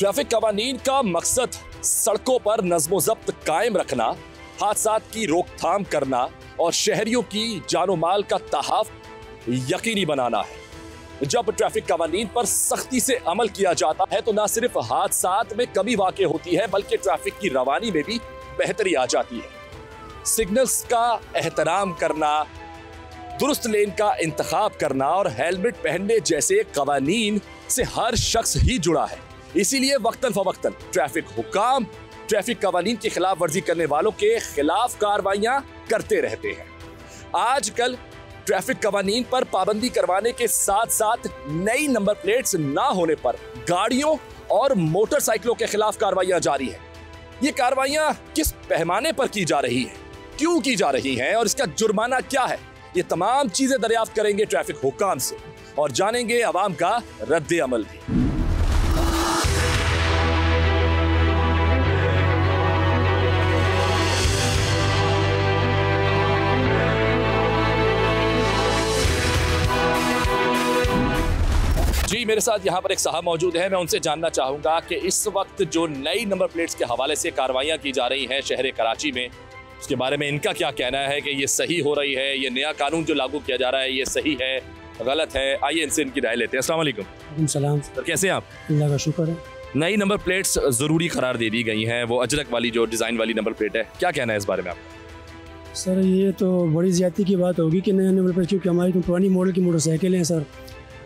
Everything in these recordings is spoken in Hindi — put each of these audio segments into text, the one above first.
ट्रैफिक कवानीन का मकसद सड़कों पर नज़्मो ज़ब्त कायम रखना, हादसात की रोकथाम करना और शहरियों की जानो माल का तहफ़्फ़ुज़ यकीनी बनाना है। जब ट्रैफिक कवानीन पर सख्ती से अमल किया जाता है तो न सिर्फ हादसात में कमी वाक़ई होती है बल्कि ट्रैफिक की रवानी में भी बेहतरी आ जाती है। सिग्नल्स का एहतराम करना, दुरुस्त लेन का इंतखाब करना और हेलमेट पहनने जैसे कवानीन से हर शख्स ही जुड़ा है। इसीलिए वक्तन फवक्तन ट्रैफिक हुक्काम ट्रैफिक कवानीन की खिलाफ वर्जी करने वालों के खिलाफ कार्रवाइयां करते रहते हैं। आजकल ट्रैफिक कवानीन पर पाबंदी करवाने के साथ साथ नई नंबर प्लेट्स ना होने पर गाड़ियों और मोटरसाइकिलों के खिलाफ कार्रवाइयां जारी है। ये कार्रवाइयां किस पैमाने पर की जा रही है, क्यों की जा रही हैं और इसका जुर्माना क्या है, ये तमाम चीजें दरियाफ्त करेंगे ट्रैफिक हुक्काम से और जानेंगे अवाम का रद्द अमल भी। जी, मेरे साथ यहाँ पर एक साहब मौजूद है। मैं उनसे जानना चाहूँगा कि इस वक्त जो नई नंबर प्लेट्स के हवाले से कार्रवाइयाँ की जा रही हैं शहर कराची में, उसके बारे में इनका क्या कहना है कि ये सही हो रही है, ये नया कानून जो लागू किया जा रहा है ये सही है, गलत है। आइए इनसे इनकी राय लेते हैं। अस्सलाम वालेकुम। वालेकुम सलाम सर, कैसे हैं आप? अल्लाह का शुक्र है। नई नंबर प्लेट्स ज़रूरी करार दे दी गई हैं, वो अजरक वाली जो डिज़ाइन वाली नंबर प्लेट है, क्या कहना है इस बारे में आपका? सर, ये तो बड़ी ज़्यादती की बात होगी कि नए नंबर प्लेट, क्योंकि हमारी तो पुरानी मॉडल की मोटरसाइकिल हैं सर।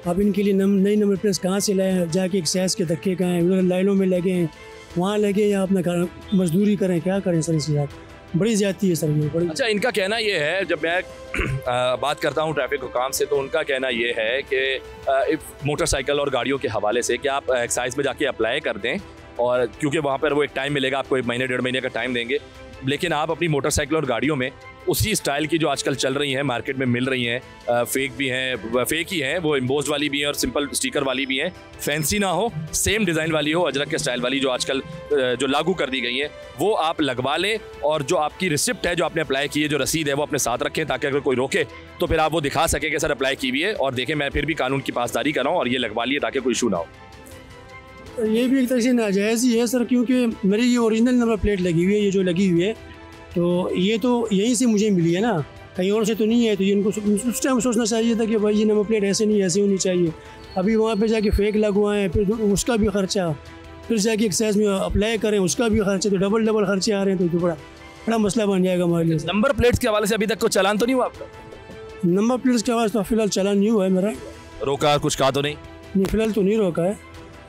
अब इनके लिए नई नंबर प्लेट्स कहाँ से लाएँ? जाके एक्साइज के धक्के कहें, लाइनों में लगे हैं, वहाँ लगे या अपना मजदूरी करें, क्या करें सर? इसके साथ बड़ी ज़्यादती है सर, ये बड़ी। अच्छा, इनका कहना ये है, जब मैं बात करता हूँ ट्रैफिक हुकाम से तो उनका कहना ये है कि मोटरसाइकिल और गाड़ियों के हवाले से कि आप एक्साइज में जाके अप्लाई कर दें, और क्योंकि वहाँ पर वो एक टाइम मिलेगा, आपको 1 महीने 1.5 महीने का टाइम देंगे, लेकिन आप अपनी मोटरसाइकिल और गाड़ियों में उसी स्टाइल की जो आजकल चल रही हैं, मार्केट में मिल रही हैं, फेक भी हैं, फेक ही हैं, वो एम्बोस्ड वाली भी हैं और सिंपल स्टिकर वाली भी हैं, फैंसी ना हो, सेम डिज़ाइन वाली हो, अजरक के स्टाइल वाली जो आजकल जो लागू कर दी गई हैं, वो आप लगवा लें और जो आपकी रिसिप्ट है, जो आपने अप्लाई की है, जो रसीद है, वो अपने साथ रखें ताकि अगर कोई रोके तो फिर आप वो दिखा सकें कि सर अप्लाई की हुई है और देखें मैं फिर भी कानून की पासदारी कर रहा हूँ और ये लगवा लिए ताकि कोई इशू ना हो। ये भी एक तरह से नाजायज़ ही है सर, क्योंकि मेरी ये ओरिजिनल नंबर प्लेट लगी हुई है, ये जो लगी हुई है तो ये तो यहीं से मुझे मिली है ना, कहीं और से तो नहीं है। तो ये इनको उस टाइम सोचना चाहिए था कि भाई ये नंबर प्लेट ऐसे नहीं, ऐसे होनी चाहिए। अभी वहाँ पे जाके फेक लगवाएं, फिर उसका भी खर्चा, फिर जाके एक्साइज में अप्लाई करें, उसका भी खर्चा, तो डबल खर्चे आ रहे हैं, तो बड़ा मसला बन जाएगा हमारे लिए। नंबर प्लेट्स के हवाले से अभी तक कोई चालान तो नहीं हुआ आपका? नंबर प्लेट्स के हवाले से तो फिलहाल चालान नहीं हुआ है मेरा। रोका कुछ कहा तो नहीं? फिलहाल तो नहीं रोका है,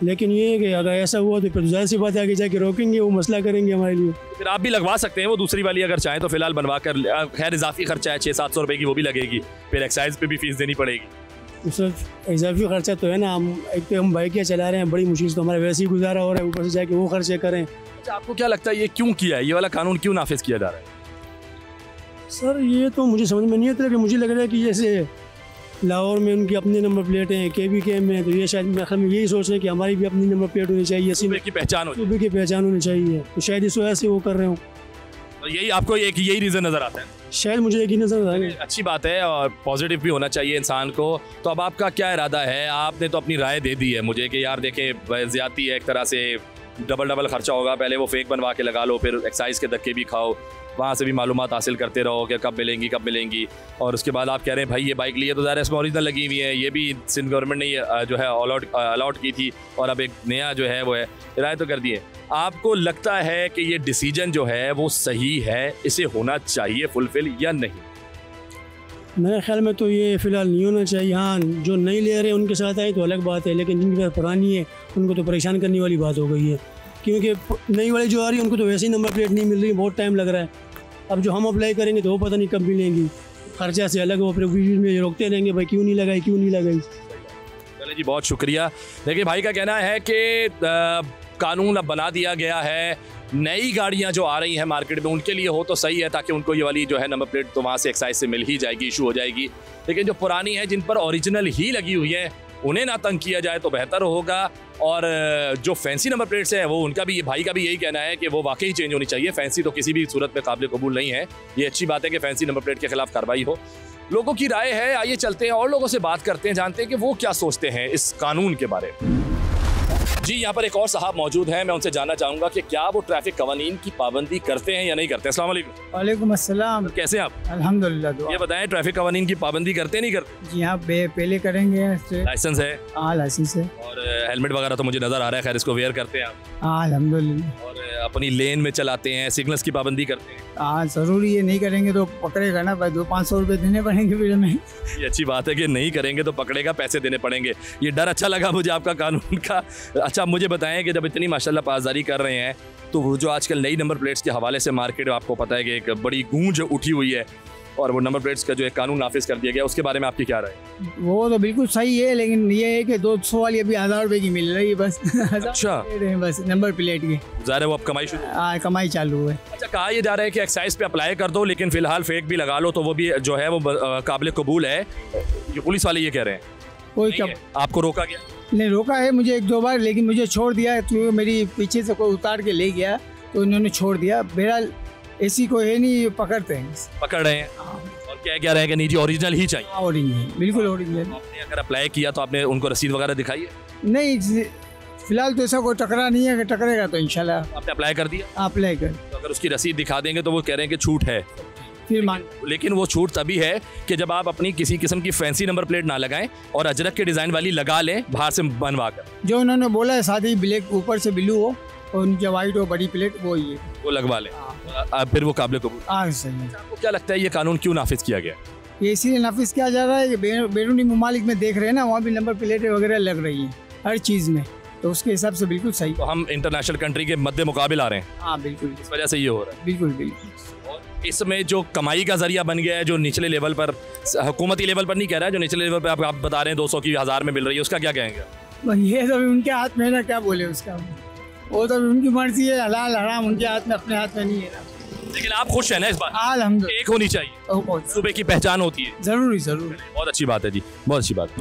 लेकिन ये है कि अगर ऐसा हुआ तो फिर जाहिर सी बात है आगे जाके रोकेंगे, वो मसला करेंगे हमारे लिए। फिर आप भी लगवा सकते हैं वो दूसरी वाली अगर चाहें तो, फिलहाल बनवा कर। खैर इजाफी खर्चा है 600-700 रुपये की, वो भी लगेगी, फिर एक्साइज पे भी फीस देनी पड़ेगी। सर इजाफी खर्चा तो है ना, हम एक तो हम बाइक चला रहे हैं, बड़ी मुश्किल से हमारा वैसे ही गुजारा हो रहा है, ऊपर से जाके वो खर्चे करें। अच्छा, आपको क्या लगता है ये क्यों किया है, ये वाला कानून क्यों नाफिज किया जा रहा है? सर ये तो मुझे समझ में नहीं आता, कि मुझे लग रहा है कि जैसे लाहौर में उनकी अपनी नंबर प्लेटें हैं, KBK में, तो ये शायद मैं यही सोच रहे हैं कि हमारी भी अपनी नंबर प्लेट होनी चाहिए, सूबे की पहचान सूबे की पहचान होनी चाहिए, तो शायद इस वजह से वो कर रहे हो। तो यही आपको एक यही रीज़न नज़र आता है? शायद मुझे एक ही नज़र आता है। अच्छी बात है और पॉजिटिव भी होना चाहिए इंसान को। तो अब आपका क्या इरादा है? आपने तो अपनी राय दे दी है मुझे कि यार देखें ज़्यादती है, एक तरह से डबल खर्चा होगा, पहले वो फेक बनवा के लगा लो, फिर एक्साइज के धक्के भी खाओ, वहाँ से भी मालूमात हासिल करते रहो कि कब मिलेंगी, और उसके बाद आप कह रहे हैं भाई ये बाइक लिए तो ज़ाहिर इसमें ओरिजिनल लगी हुई है, ये भी सिंध गवर्नमेंट ने जो है अलॉट की थी और अब एक नया जो है वो है राय तो कर दिए। आपको लगता है कि ये डिसीजन जो है वो सही है, इसे होना चाहिए फुलफिल या नहीं? मेरे ख्याल में तो ये फ़िलहाल नहीं होना चाहिए। हाँ, जो नहीं ले रहे उनके साथ आए तो अलग बात है, लेकिन जिनकी पास पुरानी है उनको तो परेशान करने वाली बात हो गई है, क्योंकि नई वाली जो आ रही है उनको तो वैसे ही नंबर प्लेट नहीं मिल रही, बहुत टाइम लग रहा है। अब जो हम अप्लाई करेंगे तो वो पता नहीं कब मिलेंगी, खर्चा से अलग, वो फिर बीच में रोकते रहेंगे भाई क्यों नहीं लगाई। चले जी, बहुत शुक्रिया। देखिए भाई का कहना है कि कानून अब बना दिया गया है, नई गाड़ियां जो आ रही हैं मार्केट में उनके लिए हो तो सही है, ताकि उनको ये वाली जो है नंबर प्लेट तो वहाँ से एक्साइज से मिल ही जाएगी, इशू हो जाएगी। लेकिन जो पुरानी है, जिन पर ओरिजिनल ही लगी हुई है, उन्हें ना तंग किया जाए तो बेहतर होगा। और जो फैंसी नंबर प्लेट्स हैं वो उनका भी, भाई का भी यही कहना है कि वो वाकई चेंज होनी चाहिए। फैंसी तो किसी भी सूरत में काबिल कबूल नहीं है। ये अच्छी बात है कि फैंसी नंबर प्लेट के खिलाफ कार्रवाई हो। लोगों की राय है, आइए चलते हैं और लोगों से बात करते हैं, जानते हैं कि वो क्या सोचते हैं इस कानून के बारे में। जी यहाँ पर एक और साहब मौजूद हैं, मैं उनसे जानना चाहूंगा कि क्या वो ट्रैफिक कवानीन की पाबंदी करते हैं या नहीं करते। अस्सलाम वालेकुम। वालेकुम अस्सलाम। कैसे हैं आप? अल्हम्दुलिल्लाह दुआ। ये बताएं, ट्रैफिक कवानीन की पाबंदी करते नहीं करते? जी हाँ, पहले करेंगे। लाइसेंस है? हाँ लाइसेंस है। और हेलमेट वगैरह तो मुझे नजर आ रहा है, खैर इसको वेयर करते हैं आप? हाँ अल्हम्दुलिल्लाह। और अपनी लेन में चलाते हैं, सिग्नल्स की पाबंदी करते हैं? हाँ ज़रूरी है, नहीं करेंगे तो पकड़ेगा ना भाई, 200-500 रुपये देने पड़ेंगे फिर हमें। ये अच्छी बात है कि नहीं करेंगे तो पकड़ेगा, पैसे देने पड़ेंगे। ये डर अच्छा लगा मुझे आपका कानून का। अच्छा मुझे बताएं कि जब इतनी माशाल्लाह पासदारी कर रहे हैं तो वो जो आजकल नई नंबर प्लेट्स के हवाले से मार्केट में आपको पता है कि एक बड़ी गूंज उठी हुई है और वो नंबर प्लेट्स का जो एक कानून नाफिज कर दिया गया, उसके बारे में आपकी क्या राय है? वो तो बिल्कुल सही है, लेकिन ये है कि 200 वाली अभी 1000 रुपये की मिल रही है बस। अच्छा। बस नंबर प्लेट की ज़ाहिर है वो अब कमाई शुरू। हाँ कमाई चालू है। अच्छा कहा यह जा रहा है कि एक्साइज पे अप्लाई कर दो, लेकिन फिलहाल फेक भी लगा लो तो वो भी जो है वो काबिल कबूल है। ये पुलिस वाले ये कह रहे हैं। कोई नहीं है। आपको रोका गया? नहीं रोका है मुझे 1-2 बार, लेकिन मुझे छोड़ दिया क्योंकि मेरी पीछे से कोई उतार के ले गया तो उन्होंने छोड़ दिया। बहरहाल ऐसी कोई है नहीं, पकड़ते हैं। पकड़ रहे हैं। और क्या रहे हैं कि नहीं जी ओरिजिनल ही चाहिए? ओरिजिनल, बिल्कुल ओरिजिनल। आपने अगर अप्लाई किया तो आपने उनको रसीद वगैरह दिखाई है? नहीं फिलहाल तो ऐसा कोई टकरा नहीं है, कि टकरेगा तो इंशाल्लाह। आपने अप्लाई कर दिया? अप्लाई कर तो अगर उसकी रसीद दिखा देंगे तो वो कह रहे हैं कि छूट है, फिर मान। लेकिन वो छूट तभी है कि जब आप अपनी किसी किस्म की फैंसी नंबर प्लेट ना लगाएं और अजरक के डिजाइन वाली लगा लें बाहर से बनवा कर। जो उन्होंने बोला है साथ ही ब्लैक ऊपर से ब्लू हो और नीचे वाइट हो, बड़ी प्लेट वो ही है, वो लगवा लें। फिर वो काबिल कबूल। सही है। आपको क्या लगता है ये कानून क्यों नाफिज किया गया? ये इसीलिए नाफिज किया जा रहा है कि बैरूनी ममालिक में देख रहे हैं ना, वहाँ भी नंबर प्लेटें वगैरह लग रही हैं हर चीज़ में, तो उसके हिसाब से बिल्कुल सही। तो हम इंटरनेशनल कंट्री के मद्दे मुकाबिल आ रहे हैं। हाँ बिल्कुल, इस वजह से ये हो रहा है। बिल्कुल बिल्कुल। और इसमें जो कमाई का जरिया बन गया है, जो निचले लेवल पर, हुकूमती लेवल पर नहीं कह रहा है, जो निचले लेवल पर आप बता रहे हैं 200 की 1000 में मिल रही है, उसका क्या कहेंगे? ये तो अभी उनके हाथ में है ना, क्या बोले उसका, वो तो उनकी मर्जी है, हलाल हराम उनके हाथ में, अपने हाथ में नहीं है ना। लेकिन आप खुश हैं ना इस बात? अल्हम्दुलिल्लाह। एक होनी चाहिए, सूबे की पहचान होती है। जरूरी जरूर। बहुत अच्छी बात है जी, बहुत अच्छी बात है।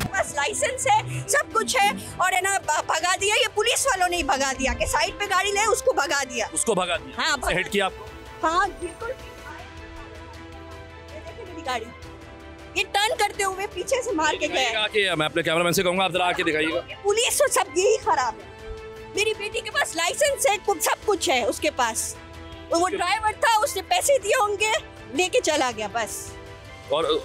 बस लाइसेंस है, सब कुछ है, और है ना भगा दिया, ये पुलिस वालों ने ही भगा दिया कि साइड पे गाड़ी ले, उसको भगा दिया। उसको भगा दिया? हाँ उससे हिट किया आपको? हाँ बिल्कुल। ये देखिए मेरी गाड़ी, ये टर्न करते हुए पीछे से मार के गया। मैं अपने कैमरामैन से कहूंगा आप जरा आके दिखाइएगा। पुलिस तो सब यही खराब है। मेरी बेटी के पास लाइसेंस है, सब कुछ है उसके पास, वो ड्राइवर था, उसने पैसे दिए होंगे, लेके चला गया बस। और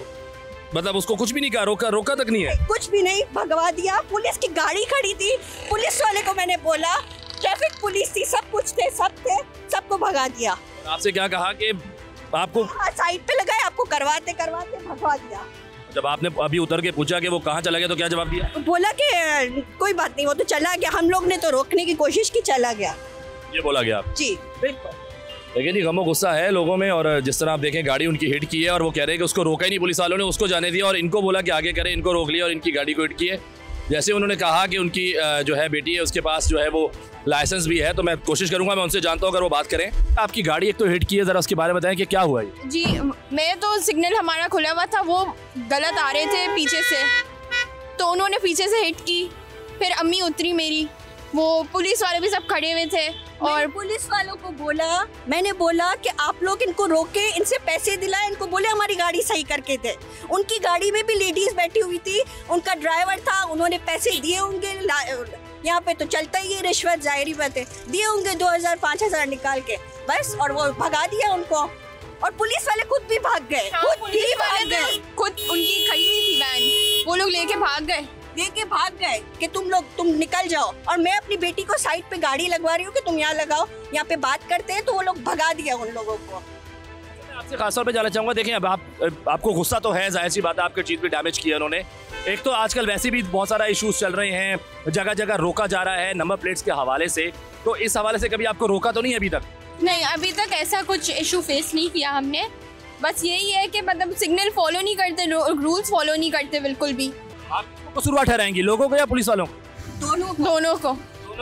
मतलब उसको कुछ भी नहीं कहा, रोका तक नहीं है? कुछ भी नहीं, भगवा दिया। पुलिस की गाड़ी खड़ी थी, पुलिस वाले को मैंने बोला, ट्रैफिक पुलिस थी, सब कुछ थे, सबको भगा दिया। आपसे क्या कहा कि आपको साइड पे लगाए, आपको करवाते भगवा दिया। जब आपने अभी उतर के पूछा कि वो कहाँ चला गया तो क्या जवाब दिया? बोला कि कोई बात नहीं, वो तो चला गया, हम लोग ने तो रोकने की कोशिश की, चला गया। ये बोला गया आप? जी बिल्कुल। लेकिन ये गमो गुस्सा है लोगों में, और जिस तरह आप देखें गाड़ी उनकी हिट की है और वो कह रहे हैं कि उसको रोका ही नहीं पुलिस वालों ने, उसको जाने दिया और इनको बोला कि आगे करें, इनको रोक लिया और इनकी गाड़ी को हिट की है। जैसे उन्होंने कहा कि उनकी जो है बेटी है उसके पास जो है वो लाइसेंस भी है, तो मैं कोशिश करूंगा, मैं उनसे जानता हूं अगर वो बात करें। आपकी गाड़ी एक तो हिट की है, जरा उसके बारे में बताएं कि क्या हुआ ये? जी मैं तो सिग्नल हमारा खुला हुआ था, वो गलत आ रहे थे पीछे से, तो उन्होंने पीछे से हिट की, फिर अम्मी उतरी मेरी, वो पुलिस वाले भी सब खड़े हुए थे और पुलिस वालों को बोला, मैंने बोला कि आप लोग इनको रोके, इनसे पैसे दिलाए, इनको बोले हमारी गाड़ी सही करके दे। उनकी गाड़ी में भी लेडीज बैठी हुई थी, उनका ड्राइवर था, उन्होंने पैसे दिए होंगे, यहाँ पे तो चलता ही है रिश्वत, जाहिर बात है, दिए होंगे 2000-5000 निकाल के बस, और वो भगा दिया उनको, और पुलिस वाले खुद भी भाग गए। खुद उनकी खड़ी हुई थी वैन, वो लोग लेके भाग गए कि तुम निकल जाओ, और मैं अपनी बेटी को साइड पे गाड़ी लगवा रही हूँ कि तुम यहाँ लगाओ, यहाँ पे बात करते हैं, तो वो लोग भगा दिया उन लोगों को। आपसे खास तौर पे जानना चाहूंगा, देखें अब आपको गुस्सा तो है, जाहिर सी बात है, आपकी चीज भी डैमेज किया उन्होंने। एक तो आजकल वैसे भी बहुत सारा इश्यूज चल रहे हैं, जगह जगह रोका जा रहा है नंबर प्लेट्स के हवाले से, तो इस हवाले से कभी आपको रोका तो नहीं अभी तक? नहीं, अभी तक ऐसा कुछ इशू फेस नहीं किया हमने, बस यही है कि मतलब सिग्नल फॉलो नहीं करते, रूल्स फॉलो नहीं करते बिल्कुल भी। आप कसूरवार ठहराएंगी, लोगों को या पुलिस वालों को? दोनों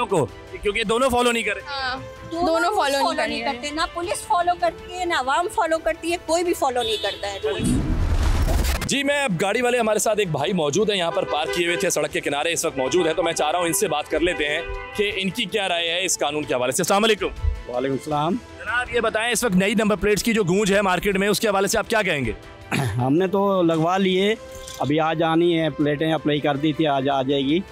को, क्योंकि दोनों फॉलो नहीं करे। हाँ, दोनों फॉलो नहीं करते, ना पुलिस फॉलो करती है, ना आवाम फॉलो करती है, कोई भी फॉलो नहीं करता है। जी मैं अब गाड़ी वाले हमारे साथ एक भाई मौजूद हैं, यहाँ पर पार्क किए हुए थे, सड़क के किनारे इस वक्त मौजूद है, तो मैं चाह रहा हूँ इनसे बात कर लेते हैं कि इनकी क्या राय है इस कानून के हवाले से। अस्सलाम वालेकुम। वालेकुम सलाम। जनाब ये बताएं, इस वक्त नई नंबर प्लेट्स की जो गूंज है मार्केट में, उसके हवाले से आप क्या कहेंगे? हमने तो लगवा लिए, अभी आज आनी है, प्लेटें अप्लाई कर दी थी, आज आ जाएगी।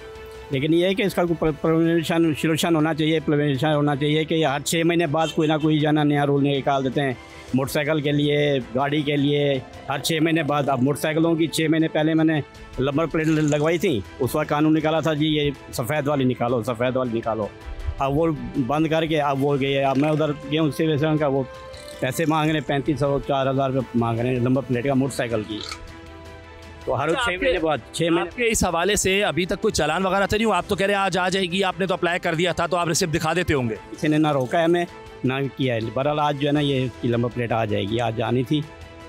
लेकिन ये है कि इसका प्रोविजन सोल्यूशन होना चाहिए, प्रोविजन होना चाहिए कि हर 6 महीने बाद कोई ना कोई जाना नया रूल निकाल देते हैं मोटरसाइकिल के लिए, गाड़ी के लिए, हर 6 महीने बाद। अब मोटरसाइकिलों की 6 महीने पहले मैंने नंबर प्लेट लगवाई थी, उस वक्त कानून निकाला था जी ये सफ़ेद वाली निकालो, सफ़ेद वाली निकालो। अब वो बंद करके अब वो गए, अब मैं उधर गया उससे वैसे उनका वो पैसे मांग रहे 3500 4000 रुपये मांग रहे हैं नंबर प्लेट का मोटरसाइकिल की। तो हर 6 महीने बाद 6 महीने आपके इस हवाले से अभी तक कोई चालान वगैरह तो नहीं हुआ? आप तो कह रहे हैं आज आ जाएगी, आपने तो अप्लाई कर दिया था, तो आप रिसिप्ट दिखा देते होंगे। किसी ने ना रोका है हमें ना किया है। बहरहाल आज जो है ना ये नंबर प्लेट आ जाएगी, आज जानी थी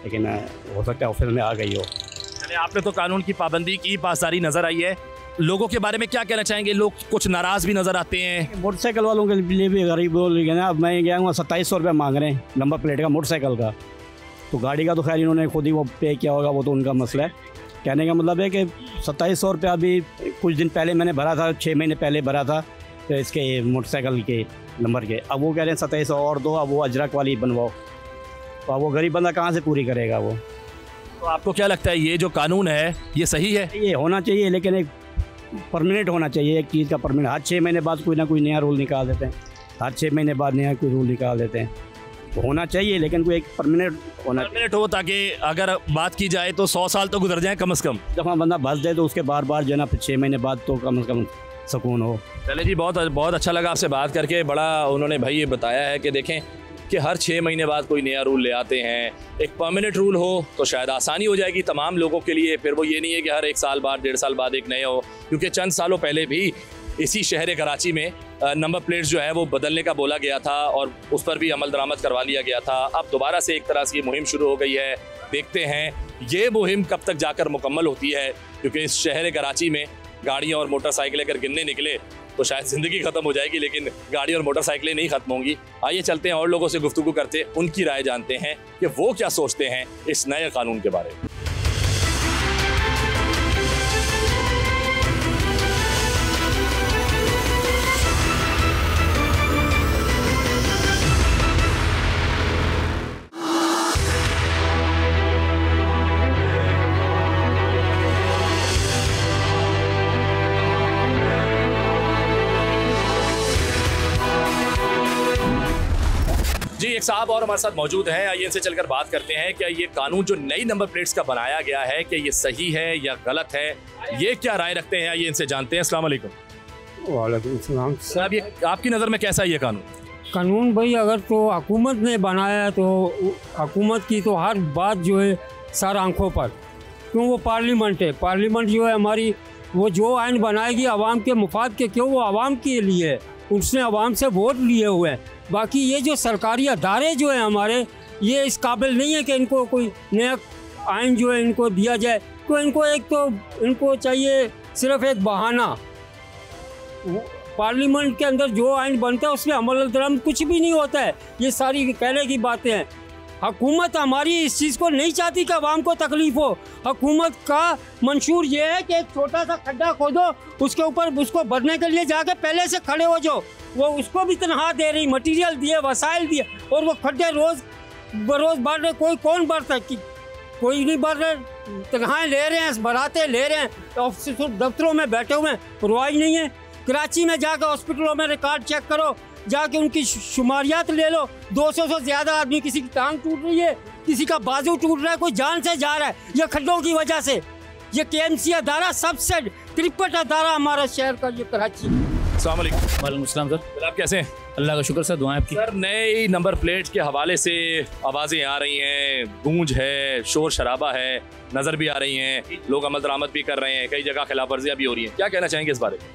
लेकिन हो सकता है ऑफिस में आ गई हो। चलिए, आपने तो कानून की पाबंदी की, पासदारी नज़र आई है। लोगों के बारे में क्या कहना चाहेंगे? लोग कुछ नाराज़ भी नज़र आते हैं। मोटरसाइकिल वालों के लिए भी गरीब बोल रहे हैं ना। अब मैं गया हूँ 2700 रुपये मांग रहे हैं नंबर प्लेट का मोटरसाइकिल का। तो गाड़ी का तो खैर इन्होंने खुद ही वो पे किया होगा, वो तो उनका मसला है। कहने का मतलब है कि 2700 रुपया अभी कुछ दिन पहले मैंने भरा था, 6 महीने पहले भरा था तो इसके मोटरसाइकिल के नंबर के। अब वो कह रहे हैं 2700 और दो, अब वो अजरक वाली बनवाओ। तो अब वो गरीब बंदा कहाँ से पूरी करेगा वो? तो आपको क्या लगता है ये जो कानून है ये सही है? ये होना चाहिए लेकिन एक परमानेंट होना चाहिए, एक चीज़ का परमानेंट। हर 6 महीने बाद कोई ना कोई नया रूल निकाल देते हैं, हर 6 महीने बाद नया कोई रूल निकाल देते हैं। तो होना चाहिए लेकिन कोई एक परमानेंट होना हो, ताकि अगर बात की जाए तो 100 साल तो गुजर जाए कम से कम। जब बंदा भस जाए तो उसके बार बार जो है ना 6 महीने बाद तो कम से कम सुकून हो। चले जी, बहुत बहुत अच्छा लगा आपसे बात करके। बड़ा उन्होंने भाई ये बताया है कि देखें कि हर 6 महीने बाद कोई नया रूल ले आते हैं। एक परमानेंट रूल हो तो शायद आसानी हो जाएगी तमाम लोगों के लिए। फिर वो ये नहीं है कि हर 1 साल बाद 1.5 साल बाद एक नया हो, क्योंकि चंद सालों पहले भी इसी शहर कराची में नंबर प्लेट्स जो है वो बदलने का बोला गया था और उस पर भी अमल दरामद करवा लिया गया था। अब दोबारा से एक तरह से ये मुहिम शुरू हो गई है। देखते हैं ये मुहिम कब तक जाकर मुकम्मल होती है, क्योंकि इस शहर कराची में गाड़ियाँ और मोटरसाइकिलें अगर गिनने निकले तो शायद ज़िंदगी ख़त्म हो जाएगी, लेकिन गाड़ी और मोटरसाइकिलें नहीं ख़त्म होंगी। आइए चलते हैं और लोगों से गुफ्तगू करते, उनकी राय जानते हैं कि वो क्या सोचते हैं इस नए कानून के बारे में। जी, एक साहब और हमारे साथ मौजूद हैं। आइए इनसे चलकर बात करते हैं क्या ये कानून जो नई नंबर प्लेट्स का बनाया गया है कि ये सही है या गलत है, ये क्या राय रखते हैं, आइए इनसे जानते हैं। अस्सलाम वालेकुम। वालेकुम सलाम। साहब, ये आपकी नज़र में कैसा है ये कानून? कानून भाई अगर तो हुकूमत ने बनाया तो हुकूमत की तो हर बात जो है सर आंखों पर, क्यों वो पार्लियामेंट है। पार्लियामेंट जो है हमारी, वो जो आइन बनाएगी आवाम के मुफाद के, क्यों वो आवाम के लिए है, उसने आवाम से वोट लिए हुए हैं। बाकी ये जो सरकारी अदारे जो हैं हमारे, ये इस काबिल नहीं है कि इनको कोई नया आइन जो है इनको दिया जाए। तो इनको चाहिए सिर्फ एक बहाना। पार्लियामेंट के अंदर जो आइन बनता है उसमें अमल दरामद कुछ भी नहीं होता है। ये सारी कहने की बातें हैं। हुकूमत हमारी इस चीज़ को नहीं चाहती कि आवाम को तकलीफ हो। हुकूमत का मंशूर ये है कि एक छोटा सा खड्डा खोदो, उसके ऊपर उसको भरने के लिए जाके पहले से खड़े हो जाओ। वो उसको भी तनख्वाह दे रही, मटेरियल दिए, वसाइल दिए, और वो खड्डे रोज़ बरोज़ भर रहे। कौन भरता है? कोई नहीं भर रहे, तनख्वाहें ले रहे हैं, बरातें ले रहे हैं, ऑफिस दफ्तरों में बैठे हुए हैं, परवाह नहीं है। कराची में जाकर हॉस्पिटलों में रिकॉर्ड चेक करो, जाके उनकी शुमारियात ले लो। 200 से ज़्यादा आदमी, किसी की टांग टूट रही है, किसी का बाजू टूट रहा है, कोई जान से जा रहा है ये खड्डों की वजह से। ये KMC अदारा सबसे क्रिकेट अदारा हमारा शहर का, ये कराची। अस्सलाम वालेकुम। वालेकुम अस्सलाम सर। सर, आप कैसे हैं? अल्लाह का शुक्र सर, दुआएं आपकी। सर, नए नंबर प्लेट के हवाले से आवाज़ें आ रही हैं, गूंज है, शोर शराबा है, नज़र भी आ रही हैं, लोग अमल दरामद भी कर रहे हैं, कई जगह खिलाफ वर्जियाँ भी हो रही हैं। क्या कहना चाहेंगे इस बारे में?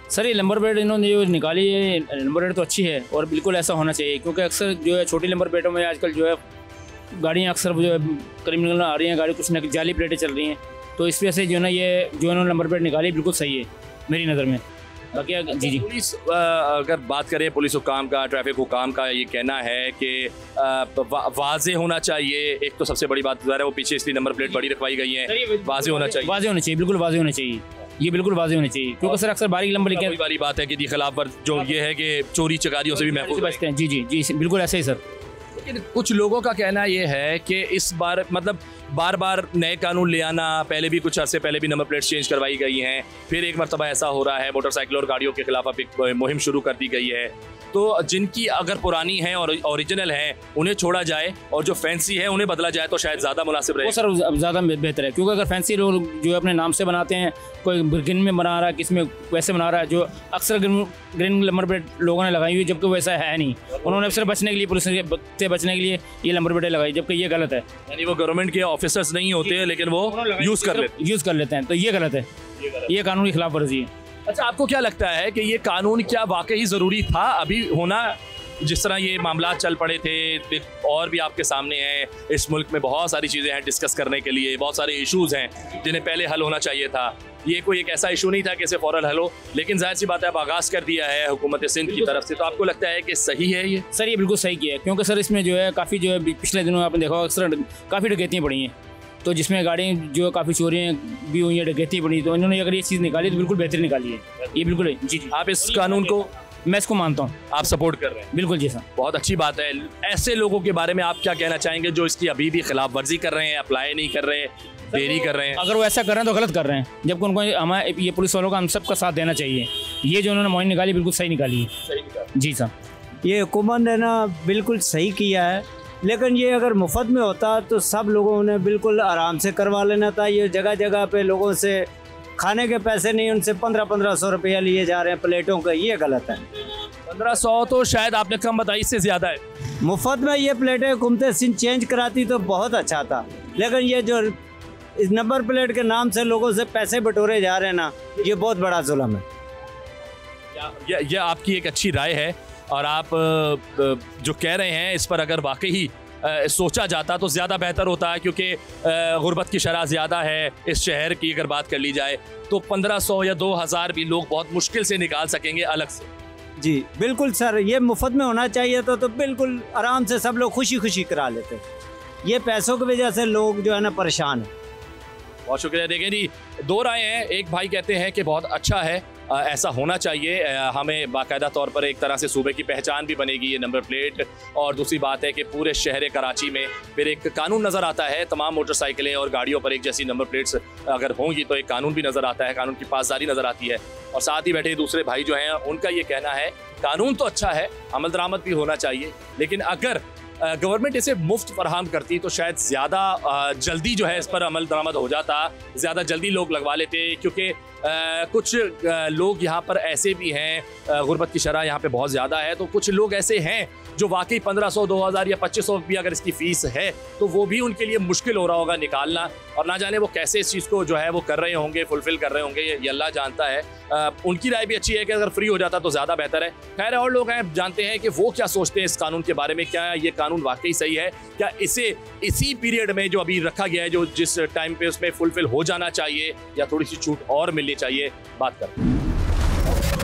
सर, ये नंबर प्लेट इन्होंने जो निकाली है, नंबर प्लेट तो अच्छी है और बिल्कुल ऐसा होना चाहिए, क्योंकि अक्सर जो है छोटी नंबर प्लेटों में आजकल जो है गाड़ियाँ अक्सर जो है क्रिमिनल आ रही हैं, गाड़ी कुछ न जाली प्लेटें चल रही हैं। तो इस वजह से जो है ना ये जो इन्होंने नंबर प्लेट निकाली बिल्कुल सही है मेरी नज़र में। बाकी जी पुलिस अगर बात करें, पुलिस हुकाम का, ट्रैफिक हुकाम का ये कहना है कि वाज़े होना चाहिए। एक तो सबसे बड़ी बात है वो पीछे इसलिए नंबर प्लेट बड़ी रखवाई गई है, वाज़े होना चाहिए। वाज़े होना चाहिए, बिल्कुल वाज़े होना चाहिए, ये बिल्कुल वाज़े होने चाहिए, क्योंकि सर अक्सर बारीक नंबर लिखे वाली बात है कि खिलाफ जो ये है कि चोरी चकारियों से भी महफूज बचते हैं। जी, बिल्कुल ऐसे ही सर। लेकिन कुछ लोगों का कहना ये है कि इस बार मतलब बार बार नए कानून ले आना, पहले भी कुछ अरसे पहले भी नंबर प्लेट चेंज करवाई गई हैं, फिर एक मरतबा ऐसा हो रहा है मोटरसाइकिल और गाड़ियों के खिलाफ अब एक मुहिम शुरू कर दी गई है। तो जिनकी अगर पुरानी है और ओरिजिनल है उन्हें छोड़ा जाए और जो फैंसी है उन्हें बदला जाए तो शायद ज़्यादा मुनासिब रहे। वो सर अब ज़्यादा बेहतर है, क्योंकि अगर फैंसी लोग जो अपने नाम से बनाते हैं, कोई ग्रीन में बना रहा है, किस में वैसे बना रहा है, जो अक्सर ग्रीन नंबर प्लेट लोगों ने लगाई हुई, जबकि वैसा है नहीं। उन्होंने अक्सर बचने के लिए, पुलिस से बचने के लिए ये नंबर प्लेटें लगाई, जबकि ये गलत है। यानी वो गवर्नमेंट के ऑफिसर्स नहीं होते लेकिन वो यूज़ कर लेते हैं, तो ये गलत है, ये कानून की खिलाफ वर्जी है। अच्छा, आपको क्या लगता है कि ये कानून क्या वाकई ज़रूरी था अभी होना? जिस तरह ये मामला चल पड़े थे और भी आपके सामने हैं, इस मुल्क में बहुत सारी चीज़ें हैं डिस्कस करने के लिए, बहुत सारे इश्यूज़ हैं जिन्हें पहले हल होना चाहिए था। ये कोई एक ऐसा इशू नहीं था कि इसे फ़ौरन हल हो, लेकिन जाहिर सी बात है अब आगाज़ कर दिया है हुकूमत सिंध की तरफ से, तो आपको लगता है कि सही है ये? सर ये बिल्कुल सही किया है, क्योंकि सर इसमें जो है काफ़ी जो है पिछले दिनों आपने देखा अक्सर काफ़ी डकैतियाँ पड़ी हैं, तो जिसमें गाड़ी जो काफ़ी चोरियाँ भी हुई हैं, डकैती पड़ी, तो इन्होंने अगर ये चीज़ निकाली तो बिल्कुल बेहतर निकाली है। ये बिल्कुल जी, आप इस कानून को, मैं इसको मानता हूँ, आप सपोर्ट कर रहे हैं? बिल्कुल जी सर, बहुत अच्छी बात है। ऐसे लोगों के बारे में आप क्या कहना चाहेंगे जो इसकी अभी भी खिलाफ वर्जी कर रहे हैं, अप्लाई नहीं कर रहे, देरी कर रहे हैं? अगर वो ऐसा कर रहे हैं तो गलत कर रहे हैं, जबकि उनको हमारे ये पुलिस वालों का हम सबका साथ देना चाहिए। ये जो उन्होंने मुहिम निकाली बिल्कुल सही निकाली है। जी सर, ये हुकूमत ने ना बिल्कुल सही किया है, लेकिन ये अगर मुफ्त में होता तो सब लोगों ने बिल्कुल आराम से करवा लेना था। ये जगह जगह पे लोगों से खाने के पैसे नहीं, उनसे 1500 रुपया लिए जा रहे हैं प्लेटों का, ये गलत है। 1500 तो शायद आपने कम बताई, इससे ज़्यादा है। मुफ्त में ये प्लेटें हुकूमत सिंध चेंज कराती तो बहुत अच्छा था, लेकिन ये जो इस नंबर प्लेट के नाम से लोगों से पैसे बटोरे जा रहे हैं ना, ये बहुत बड़ा जुल्म है। ये आपकी एक अच्छी राय है, और आप जो कह रहे हैं इस पर अगर वाकई सोचा जाता तो ज़्यादा बेहतर होता है, क्योंकि गुर्बत की शरह ज़्यादा है इस शहर की। अगर बात कर ली जाए तो 1500 या 2000 भी लोग बहुत मुश्किल से निकाल सकेंगे अलग से। जी बिल्कुल सर, ये मुफ्त में होना चाहिए तो बिल्कुल आराम से सब लोग खुशी खुशी करा लेते। ये पैसों की वजह से लोग जो है ना परेशान है। बहुत शुक्रिया। देखें जी, दो राय हैं। एक भाई कहते हैं कि बहुत अच्छा है, ऐसा होना चाहिए, हमें बाकायदा तौर पर एक तरह से सूबे की पहचान भी बनेगी ये नंबर प्लेट। और दूसरी बात है कि पूरे शहर कराची में फिर एक कानून नज़र आता है, तमाम मोटरसाइकिलें और गाड़ियों पर एक जैसी नंबर प्लेट्स अगर होंगी तो एक कानून भी नज़र आता है, कानून की पासदारी नज़र आती है। और साथ ही बैठे दूसरे भाई जो हैं उनका ये कहना है कानून तो अच्छा है, अमल दरामद भी होना चाहिए, लेकिन अगर गवर्नमेंट इसे मुफ्त फराहम करती तो शायद ज़्यादा जल्दी जो है इस पर अमल दरामद हो जाता, ज़्यादा जल्दी लोग लगवा लेते। क्योंकि कुछ लोग यहाँ पर ऐसे भी हैं, गुर्बत की शरह यहाँ पे बहुत ज़्यादा है, तो कुछ लोग ऐसे हैं जो वाकई 1500, 2000 या 2500 भी अगर इसकी फ़ीस है तो वो भी उनके लिए मुश्किल हो रहा होगा निकालना, और ना जाने वो कैसे इस चीज़ को जो है वो कर रहे होंगे, फुलफ़िल कर रहे होंगे, ये अल्लाह जानता है। उनकी राय भी अच्छी है कि अगर फ्री हो जाता तो ज़्यादा बेहतर है। खैर, और लोग हैं जानते हैं कि वो क्या सोचते हैं इस कानून के बारे में, क्या ये कानून वाकई सही है, क्या इसे इसी पीरियड में जो अभी रखा गया है, जो जिस टाइम पे उसमें फुलफ़िल हो जाना चाहिए, या थोड़ी सी छूट और मिलनी चाहिए। बात करते हैं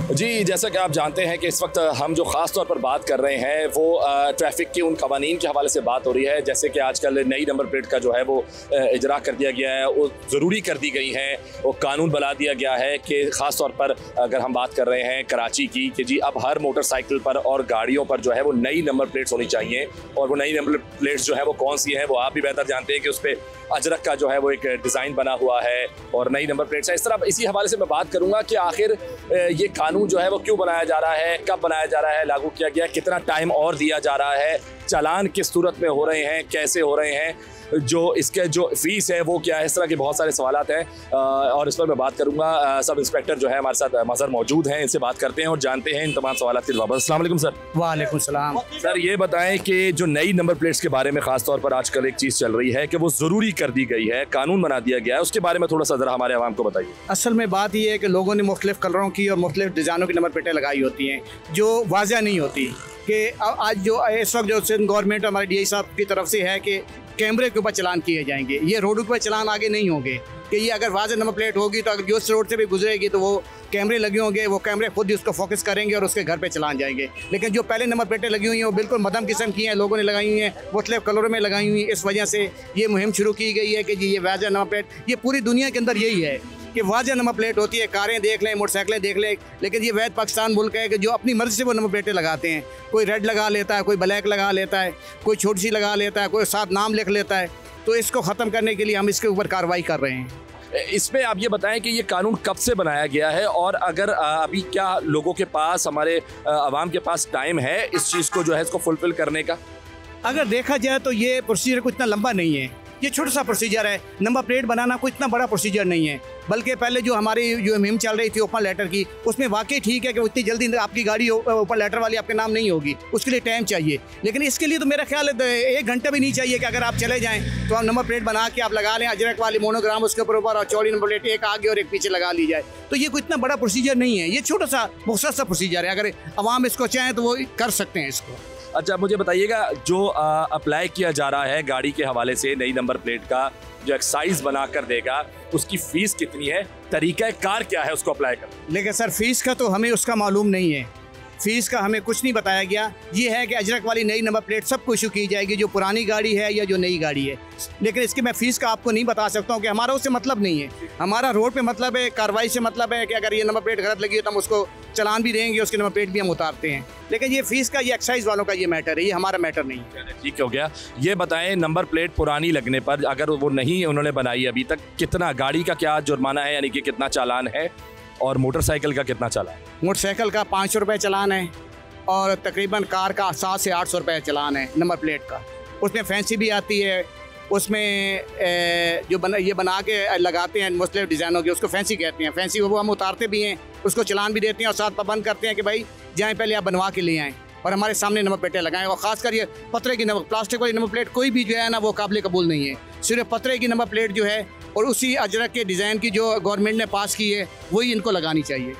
जी, जैसा कि आप जानते हैं कि इस वक्त हम जो ख़ास तौर पर बात कर रहे हैं वो ट्रैफिक के उन कवानीन के हवाले से बात हो रही है। जैसे कि आजकल नई नंबर प्लेट का जो है वो इजरा कर दिया गया है, वो ज़रूरी कर दी गई है, वो कानून बना दिया गया है कि ख़ास तौर पर अगर हम बात कर रहे हैं कराची की, कि जी अब हर मोटरसाइकिल पर और गाड़ियों पर जो है वो नई नंबर प्लेट्स होनी चाहिए। और वो नई नंबर प्लेट्स जो है वो कौन सी हैं वो आप भी बेहतर जानते हैं कि उस पर अजरक का जो है वो एक डिज़ाइन बना हुआ है और नई नंबर प्लेट्स है। इस तरह इसी हवाले से मैं बात करूँगा कि आखिर ये कानून जो है वो क्यों बनाया जा रहा है, कब बनाया जा रहा है, लागू किया गया, कितना टाइम और दिया जा रहा है, चालान किस सूरत में हो रहे हैं, कैसे हो रहे हैं, जो इसके जो फीस है वो क्या है। इस तरह के बहुत सारे सवालात हैं और इस पर मैं बात करूंगा। सब इंस्पेक्टर जो है हमारे साथ मज़हर मौजूद हैं, इनसे बात करते हैं और जानते हैं इन तमाम सवालात के जवाब। अस्सलाम वालेकुम सर। वालेकुम सलाम। सर ये बताएं कि जो नई नंबर प्लेट्स के बारे में ख़ास तौर पर आजकल एक चीज़ चल रही है कि वो ज़रूरी कर दी गई है, कानून बना दिया गया है, उसके बारे में थोड़ा सा ज़रा हमारे आवाम को बताइए। असल में बात ये है कि लोगों ने मुख्तलिफ कलरों की और मुख्तलिफ डिज़ाइनों की नंबर प्लेटें लगाई होती हैं जो वाज़ह नहीं होती। कि आज जो इस वक्त जो सिंध गवर्नमेंट हमारे DI साहब की तरफ से है कि कैमरे के ऊपर चलान किए जाएंगे, ये रोडों पर चलान आगे नहीं होंगे। कि ये अगर वाज़ह नंबर प्लेट होगी तो अगर जो उस रोड से भी गुजरेगी तो वो कैमरे लगे होंगे, वो कैमरे खुद ही उसको फोकस करेंगे और उसके घर पे चलान जाएंगे। लेकिन जो पहले नंबर प्लेटें लगी हुई हैं वो बिल्कुल मध्यम किस्म की हैं, लोगों ने लगाई हुई हैं, मुख्तलिफ कलरों में लगाई हुई हैं। इस वजह से ये मुहिम शुरू की गई है कि जी ये वाज़ह नंबर प्लेट, ये पूरी दुनिया के अंदर यही है कि वाज़ह नंबर प्लेट होती है, कारें देख लें, मोटरसाइकिलें देख लें, लेकिन ये वैध पाकिस्तान मुल्क है कि जो अपनी मर्ज़ी से वो नंबर प्लेटें लगाते हैं। कोई रेड लगा लेता है, कोई ब्लैक लगा लेता है, कोई छोटी सी लगा लेता है, कोई साथ नाम लिख लेता है। तो इसको ख़त्म करने के लिए हम इसके ऊपर कार्रवाई कर रहे हैं। इसमें आप ये बताएं कि ये कानून कब से बनाया गया है और अगर अभी क्या लोगों के पास, हमारे आवाम के पास टाइम है इस चीज़ को जो है इसको फुलफिल करने का? अगर देखा जाए तो ये प्रोसीजर कुछ इतना लंबा नहीं है, ये छोटा सा प्रोसीजर है। नंबर प्लेट बनाना कोई इतना बड़ा प्रोसीजर नहीं है, बल्कि पहले जो हमारी जो मुहिम चल रही थी ओपन लेटर की, उसमें वाकई ठीक है कि उतनी जल्दी आपकी गाड़ी ओपन लेटर वाली आपके नाम नहीं होगी, उसके लिए टाइम चाहिए। लेकिन इसके लिए तो मेरा ख्याल है 1 घंटा भी नहीं चाहिए कि अगर आप चले जाएँ तो आप नंबर प्लेट बना के आप लगा लें, अजरक वाली मोनोग्राम उसके ऊपर और चौड़ी नंबर प्लेट एक आगे और एक पीछे लगा ली जाए। तो ये कोई इतना बड़ा प्रोसीजर नहीं है, ये छोटा सा मुख्तसर सा प्रोसीजर है। अगर आवाम इसको चाहें तो वो कर सकते हैं इसको। अच्छा, मुझे बताइएगा जो अप्लाई किया जा रहा है गाड़ी के हवाले से नई नंबर प्लेट का जो एक्साइज बना कर देगा, उसकी फ़ीस कितनी है, तरीका कार क्या है उसको अप्लाई करना? लेकिन सर फ़ीस का तो हमें उसका मालूम नहीं है, फ़ीस का हमें कुछ नहीं बताया गया। ये है कि अजरक वाली नई नंबर प्लेट सबको इशू की जाएगी, जो पुरानी गाड़ी है या जो नई गाड़ी है। लेकिन इसकी मैं फ़ीस का आपको नहीं बता सकता हूँ कि हमारा उससे मतलब नहीं है। हमारा रोड पे मतलब है, कार्रवाई से मतलब है कि अगर ये नंबर प्लेट गलत लगी है तो हम उसको चलान भी देंगे, उसकी नंबर प्लेट भी हम उतारते हैं। लेकिन ये फ़ीस का, ये एक्साइज वालों का ये मैटर है, ये हमारा मैटर नहीं है। ठीक हो गया। ये बताएं, नंबर प्लेट पुरानी लगने पर अगर वो नहीं उन्होंने बनाई अभी तक, कितना गाड़ी का क्या जुर्माना है, यानी कि कितना चालान है, और मोटरसाइकिल का कितना चालान? मोटरसाइकिल का 500 रुपये चालान है और तकरीबन कार का 700 से 800 रुपये चालान है नंबर प्लेट का। उसमें फैंसी भी आती है, उसमें जो ये बना के लगाते हैं मुख्तलिफ डिज़ाइनों की, उसको फैंसी कहते हैं। फैंसी वो हम उतारते भी हैं, उसको चालान भी देते हैं और साथ पाबंद करते हैं कि भाई जाएँ पहले आप बनवा के ले आएँ और हमारे सामने नंबर प्लेटें लगाएं। और ख़ासकर ये पतरे की नंबर, प्लास्टिक वाली नंबर प्लेट कोई भी जो है ना वो काबिल कबूल नहीं है। सिर्फ पतरे की नंबर प्लेट जो है और उसी अजरक के डिज़ाइन की जो गवर्नमेंट ने पास की है वही इनको लगानी चाहिए।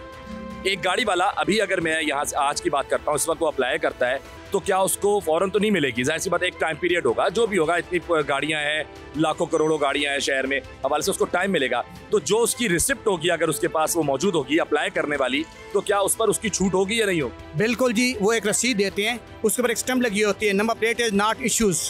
एक गाड़ी वाला अभी अगर मैं यहाँ से आज की बात करता हूँ, इस वक्त वो अप्लाई करता है तो क्या उसको फ़ौरन तो नहीं मिलेगी? जाहिर सी बात, एक टाइम पीरियड होगा, जो भी होगा, इतनी गाड़ियाँ हैं, लाखों करोड़ों गाड़ियाँ हैं शहर में, हवाले से उसको टाइम मिलेगा। तो जो उसकी रिसिप्ट होगी अगर उसके पास वो मौजूद होगी अप्लाई करने वाली, तो क्या उस पर उसकी छूट होगी या नहीं होगी? बिल्कुल जी, वो एक रसीद देते हैं, उसके ऊपर एक स्टैम्प लगी होती है, number plate is not issues,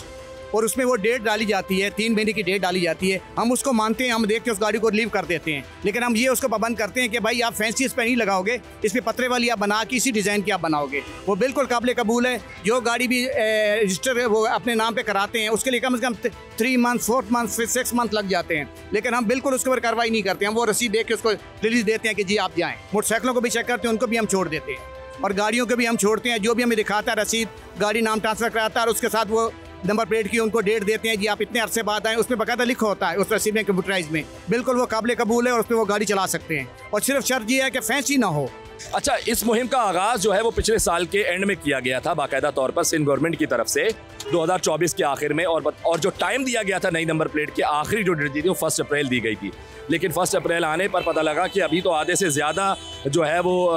और उसमें वो डेट डाली जाती है, 3 महीने की डेट डाली जाती है। हम उसको मानते हैं, हम देख के उस गाड़ी को लीव कर देते हैं। लेकिन हम ये उसको पाबंद करते हैं कि भाई आप फैंसी इस पर नहीं लगाओगे, इस पर पतरे वाली आप बना के इसी डिज़ाइन की आप बनाओगे। वो बिल्कुल काबिल कबूल है। जो गाड़ी भी रजिस्टर वो अपने नाम पे कराते हैं उसके लिए कम से कम 3 मंथ, 4 मंथ, फिर 6 मंथ लग जाते हैं। लेकिन हम बिल्कुल उसके ऊपर कार्रवाई नहीं करते। हम वो रसीद देख के उसको रिलीज देते हैं कि जी आप जाएँ। मोटरसाइकिलों को भी चेक करते हैं, उनको भी हम छोड़ देते हैं और गाड़ियों को भी हम छोड़ते हैं। जो भी हमें दिखाता है रसीद, गाड़ी नाम ट्रांसफ़र कराता है और उसके साथ वो नंबर प्लेट की उनको डेट देते हैं, जी आप इतने अरसे बाद आए, उसमें बाकायदा लिखा होता है उस रसीद में, कंप्यूटराइज में। बिल्कुल वो काबिल कबूल है और उस पर वो गाड़ी चला सकते हैं और सिर्फ शर्त ये है कि फैंसी ना हो। अच्छा, इस मुहिम का आगाज़ जो है वो पिछले साल के एंड में किया गया था बाकायदा तौर पर सिंध गवर्नमेंट की तरफ से 2024 के आखिर में, और जो टाइम दिया गया था नई नंबर प्लेट की आखिरी जो डेट दी थी वो 1 अप्रैल दी गई थी। लेकिन 1 अप्रैल आने पर पता लगा कि अभी तो आधे से ज़्यादा जो है वो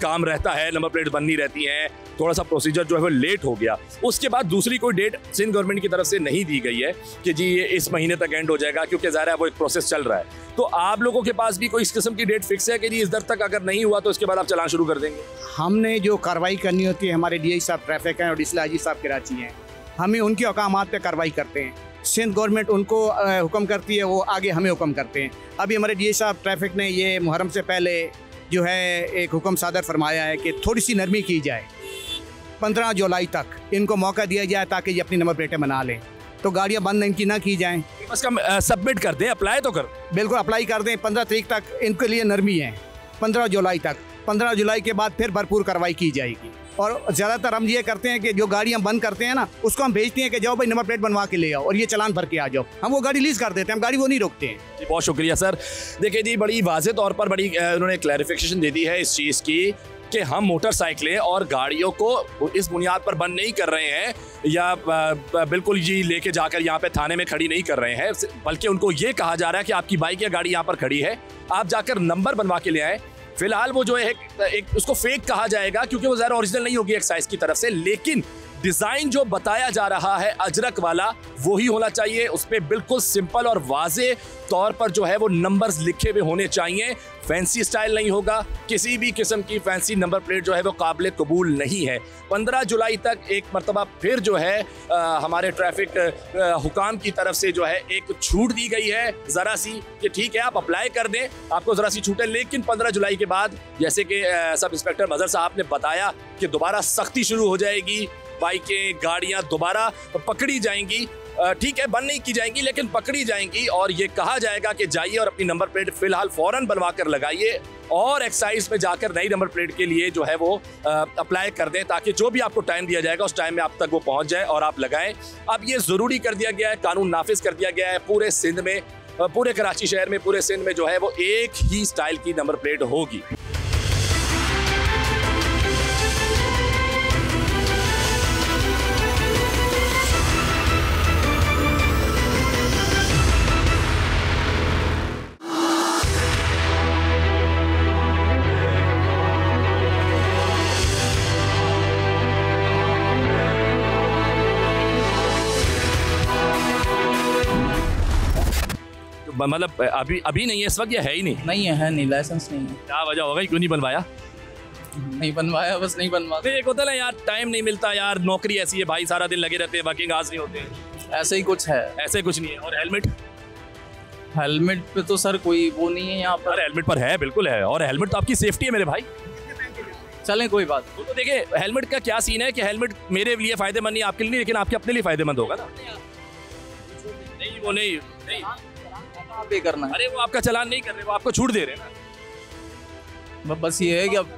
काम रहता है, नंबर प्लेट बननी रहती हैं, थोड़ा सा प्रोसीजर जो है वो लेट हो गया। उसके बाद दूसरी कोई डेट सिंध गवर्नमेंट की तरफ से नहीं दी गई है कि जी ये इस महीने तक एंड हो जाएगा, क्योंकि ज़ाहिर है वो एक प्रोसेस चल रहा है। तो आप लोगों के पास भी कोई इस किस्म की डेट फिक्स है कि जी इस दर तक अगर नहीं हुआ तो इसके बाद आप चलान शुरू कर देंगे? हमने जो कार्रवाई करनी होती है, हमारे DI साहब ट्रैफिक हैं और DCI हाजी साहब कराची हैं, हमें उनके अहकामात पे कार्रवाई करते हैं। सिंध गवर्नमेंट उनको हुक्म करती है, वो आगे हमें हुक्म करते हैं। अभी हमारे DI साहब ट्रैफिक ने ये मुहर्रम से पहले जो है एक हुक्म सादर फरमाया है कि थोड़ी सी नरमी की जाए, 15 जुलाई तक इनको मौका दिया जाए ताकि ये अपनी नंबर प्लेटें बना लें, तो गाड़ियाँ बंद इनकी ना की जाएँ। बस कम सबमिट कर दें, अप्लाई तो कर, बिल्कुल अप्लाई कर दें। 15 तारीख तक इनके लिए नरमी है, 15 जुलाई तक। 15 जुलाई के बाद फिर भरपूर कार्रवाई की जाएगी। और ज़्यादातर हम ये करते हैं कि जो गाड़ियाँ बंद करते हैं ना, उसको हम भेजते हैं कि जाओ भाई नंबर प्लेट बनवा के ले आओ और ये चालान भर के आ जाओ। हम वो गाड़ी लीज कर देते हैं, हम गाड़ी वो नहीं रोकते हैं। बहुत शुक्रिया सर। देखिए जी, बड़ी वाज़ेह तौर पर बड़ी उन्होंने क्लैरिफिकेशन दे दी है इस चीज़ की कि हम मोटरसाइकिलें और गाड़ियों को इस बुनियाद पर बंद नहीं कर रहे हैं या बिल्कुल जी लेके जाकर यहाँ पे थाने में खड़ी नहीं कर रहे हैं, बल्कि उनको ये कहा जा रहा है कि आपकी बाइक या गाड़ी यहाँ पर खड़ी है, आप जाकर नंबर बनवा के ले आएँ। फिलहाल वो जो है एक उसको फेक कहा जाएगा क्योंकि वो ज़रा ओरिजिनल नहीं होगी एक्साइज की तरफ से, लेकिन डिज़ाइन जो बताया जा रहा है अजरक वाला वही होना चाहिए। उस पर बिल्कुल सिंपल और वाज़े तौर पर जो है वो नंबर्स लिखे हुए होने चाहिए। फैंसी स्टाइल नहीं होगा, किसी भी किस्म की फैंसी नंबर प्लेट जो है वो काबिल कबूल नहीं है। 15 जुलाई तक एक मरतबा फिर जो है हमारे ट्रैफिक हुकाम की तरफ से जो है एक छूट दी गई है ज़रा सी, कि ठीक है आप अप्लाई कर दें, आपको ज़रा सी छूट है। लेकिन 15 जुलाई के बाद जैसे कि सब इंस्पेक्टर मजहर साहब ने बताया कि दोबारा सख्ती शुरू हो जाएगी, बाइकें गाड़ियाँ दोबारा पकड़ी जाएंगी। ठीक है, बंद नहीं की जाएंगी लेकिन पकड़ी जाएंगी, और ये कहा जाएगा कि जाइए और अपनी नंबर प्लेट फिलहाल फौरन बनवा कर लगाइए और एक्साइज में जाकर नई नंबर प्लेट के लिए जो है वो अप्लाई कर दें, ताकि जो भी आपको टाइम दिया जाएगा उस टाइम में आप तक वो पहुंच जाए और आप लगाएं। अब ये ज़रूरी कर दिया गया है, कानून नाफिज कर दिया गया है पूरे सिंध में, पूरे कराची शहर में, पूरे सिंध में जो है वो एक ही स्टाइल की नंबर प्लेट होगी। मतलब अभी नहीं है इस वक्त, या है ही नहीं है नहीं, लाइसेंस नहीं है। क्या वजह होगा, क्यों नहीं बनवाया? नहीं बनवाया, बस नहीं बनवाते। एक होता ना यार, टाइम नहीं मिलता यार, नौकरी ऐसी है भाई, सारा दिन लगे रहते हैं, वर्किंग आवर्स नहीं होते। ऐसे ही कुछ है। ऐसे कुछ नहीं है। और हेलमेट पे तो सर कोई वो नहीं है यहाँ पर। अरे हेलमेट पर है, बिल्कुल है, और हेलमेट तो आपकी सेफ्टी है मेरे भाई। चलें कोई बात तो देखिए हेलमेट का क्या सीन है कि हेलमेट मेरे लिए फायदेमंद नहीं, आपके लिए नहीं, लेकिन आपके अपने लिए फायदेमंद होगा ना। नहीं वो नहीं पे करना है। अरे वो आपका चालान नहीं कर रहे, वो आपको छूट दे रहे हैं ना। बस ये है कि अब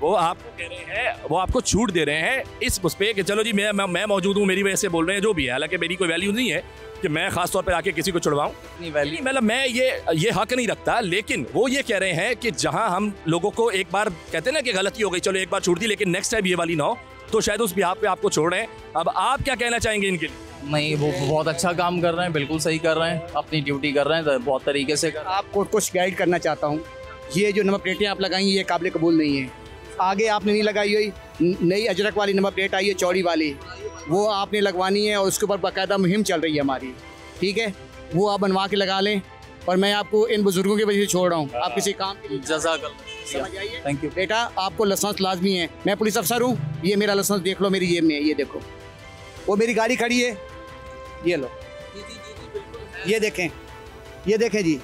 वो आपको कह रहे हैं, वो आपको छूट दे रहे हैं इस उस पे कि चलो जी मैं मौजूद हूँ, मेरी वजह से बोल रहे हैं, जो भी है। हालांकि मेरी कोई वैल्यू नहीं है कि मैं खास तौर पर आके किसी को छुड़वाऊं, नहीं, मतलब मैं ये हक नहीं रखता। लेकिन वो ये कह रहे हैं कि जहां हम लोगों को एक बार कहते हैं ना कि गलती हो गई, चलो एक बार छूट दी, लेकिन नेक्स्ट टाइम ये वाली ना हो, तो शायद उस बिहाफ पे आपको छोड़ रहे हैं। अब आप क्या कहना चाहेंगे इनके लिए? नहीं, वो बहुत अच्छा काम कर रहे हैं, बिल्कुल सही कर रहे हैं, अपनी ड्यूटी कर रहे हैं, बहुत तरीके से कर। आपको कुछ गाइड करना चाहता हूँ, ये जो नंबर प्लेटें आप लगाई ये काबिल कबूल नहीं है। आगे आपने नहीं लगाई हुई, नई अजरक वाली नंबर प्लेट आई है, चौड़ी वाली, वो आपने लगवानी है और उसके ऊपर बाकायदा मुहिम चल रही है हमारी, ठीक है, वो आप बनवा के लगा लें। और मैं आपको इन बुजुर्गों की वजह से छोड़ रहा हूँ, आप किसी काम के लिए समझ आइए। थैंक यू बेटा, आपको लाइसेंस लाजमी है, मैं पुलिस अफसर हूँ, ये मेरा लाइसेंस देख लो, मेरी जेब में है, ये देखो, वो मेरी गाड़ी खड़ी है, ये लो, ये देखें जी,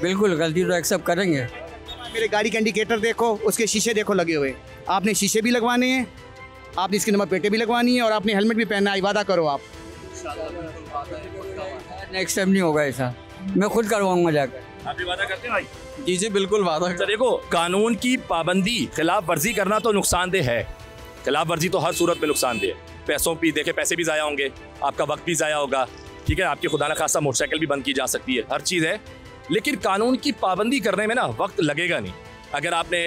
बिल्कुल गलती तो एक्सेप्ट करेंगे। मेरे गाड़ी के इंडिकेटर देखो, उसके शीशे देखो लगे हुए, आपने शीशे भी लगवाने हैं, आपने इसकी नंबर प्लेटें भी लगवानी है और आपने हेलमेट भी पहनना है। वादा करो आप। नेक्स्ट टाइम नहीं होगा ऐसा, मैं खुद करवाऊंगा जाकर। आप भी वादा करते हैं भाई? जी बिल्कुल वादा। देखो, कानून की पाबंदी, खिलाफ वर्जी करना तो नुकसानदेह है, खिलाफ वर्जी तो हर सूरत में नुकसानदेह है। पैसों भी देखे, पैसे भी ज़ाया होंगे, आपका वक्त भी ज़ाया होगा, ठीक है, आपकी खुदा न खासा मोटरसाइकिल भी बंद की जा सकती है, हर चीज़ है। लेकिन कानून की पाबंदी करने में ना वक्त लगेगा नहीं। अगर आपने